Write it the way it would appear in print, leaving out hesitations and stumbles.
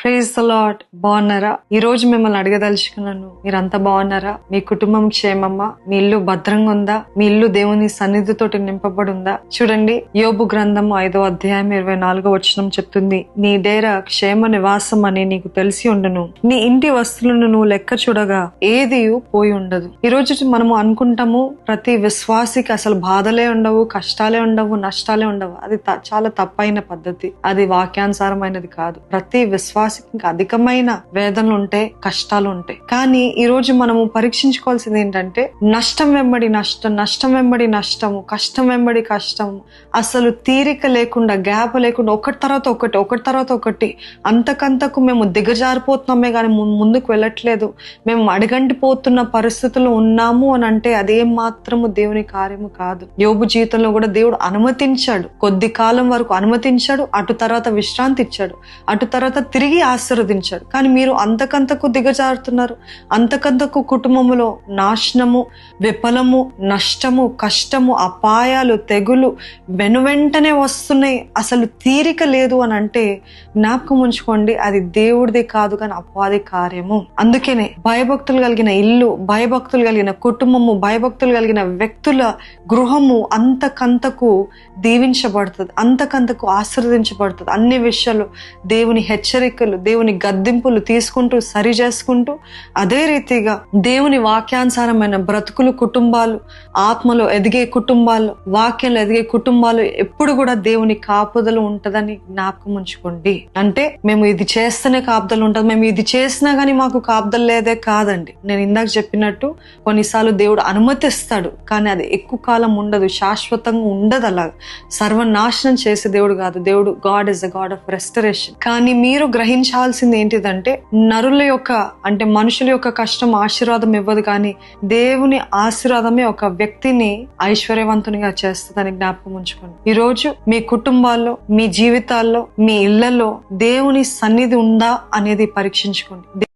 Praise the lord. బాగున్నారా? ఈ రోజు మిమ్మల్ని అడగదలుచుకున్నాను, మీరంతా బాగున్నారా? మీ కుటుంబం క్షేమమ్మా? మీ ఇల్లు భద్రంగా ఉందా? మీ ఇల్లు దేవుని సన్నిధితోటి నింపబడి ఉందా? చూడండి, యోబు గ్రంథం 5వ అధ్యాయం 24వ వచనం చెప్తుంది, నీ డేరా క్షేమ నివాసం అని నీకు తెలిసి ఉండును, నీ ఇంటి వస్తువులను నువ్వు లెక్క చూడగా ఏది పోయి ఉండదు. ఈ రోజు మనము అనుకుంటాము ప్రతి విశ్వాసికి అసలు బాధలే ఉండవు, కష్టాలే ఉండవు, నష్టాలే ఉండవు. అది చాలా తప్పైన పద్ధతి. అది వాక్యానుసారమైనది కాదు. ప్రతి విశ్వాసికి ఇంకా అధికమైన వేదనలు ఉంటాయి, కష్టాలు ఉంటాయి. కానీ ఈ రోజు మనము పరీక్షించుకోవాల్సింది ఏంటంటే, నష్టం వెంబడి నష్టం, నష్టం వెంబడి నష్టము, కష్టం వెంబడి కష్టము, అసలు తీరిక లేకుండా, గ్యాప్ లేకుండా ఒకటి తర్వాత ఒకటి అంతకంతకు మేము దిగజారిపోతున్నామే కానీ ముందుకు వెళ్ళట్లేదు. మేము అడగంటిపోతున్న పరిస్థితుల్లో ఉన్నాము అని అంటే అదేం మాత్రము దేవుని కార్యము కాదు. యోబు జీవితంలో కూడా దేవుడు అనుమతించాడు, కొద్ది కాలం వరకు అనుమతించాడు, అటు తర్వాత విశ్రాంతి ఇచ్చాడు, అటు తర్వాత తిరిగి ఆశీర్వదించాడు. కానీ మీరు అంతకంతకు దిగజారుతున్నారు. అంతకంతకు కుటుంబములో నాశనము, విఫలము, నష్టము, కష్టము, అపాయాలు, తెగులు వెనువెంటనే వస్తున్నాయి. అసలు తీరిక లేదు అని అంటే జ్ఞాపకం ఉంచుకోండి, అది దేవుడిది కాదు కానీ అపవాది కార్యము. అందుకనే భయభక్తులు కలిగిన ఇల్లు, భయభక్తులు కలిగిన కుటుంబము, భయభక్తులు కలిగిన వ్యక్తుల గృహము అంతకంతకు దీవించబడుతుంది, అంతకంతకు ఆశీర్వదించబడుతుంది. అన్ని విషయాలు దేవుని హెచ్చరికలు, దేవుని గద్దింపులు తీసుకుంటూ సరి చేసుకుంటూ, అదే రీతిగా దేవుని వాక్యానుసారమైన బ్రతుకులు, కుటుంబాలు, ఆత్మలో ఎదిగే కుటుంబాలు, వాక్యంలో ఎదిగే కుటుంబాలు ఎప్పుడు కూడా దేవుని కాపుదలు ఉంటదని జ్ఞాపకం ఉంచుకోండి. అంటే మేము ఇది చేస్తేనే కాపుదలు ఉంటుంది, మేము ఇది చేసినా గానీ మాకు కాపుదలు లేదే కాదండి. నేను ఇందాక చెప్పినట్టు కొన్నిసార్లు దేవుడు అనుమతిస్తాడు, కానీ అది ఎక్కువ కాలం ఉండదు, శాశ్వతంగా ఉండదు. అలాగా సర్వనాశనం చేసే దేవుడు కాదు. దేవుడు God is the God of restoration. కానీ మీరు గ్రహించాల్సింది ఏంటిదంటే, నరుల యొక్క అంటే మనుషుల యొక్క కష్టం ఆశీర్వాదం ఇవ్వదు, కానీ దేవుని ఆశీర్వాదమే ఒక వ్యక్తిని ఐశ్వర్యవంతునిగా చేస్తుందని జ్ఞాపకం ఉంచుకోండి. ఈ రోజు మీ కుటుంబాల్లో, మీ జీవితాల్లో, మీ ఇళ్లలో దేవుని సన్నిధి ఉందా అనేది పరీక్షించుకోండి.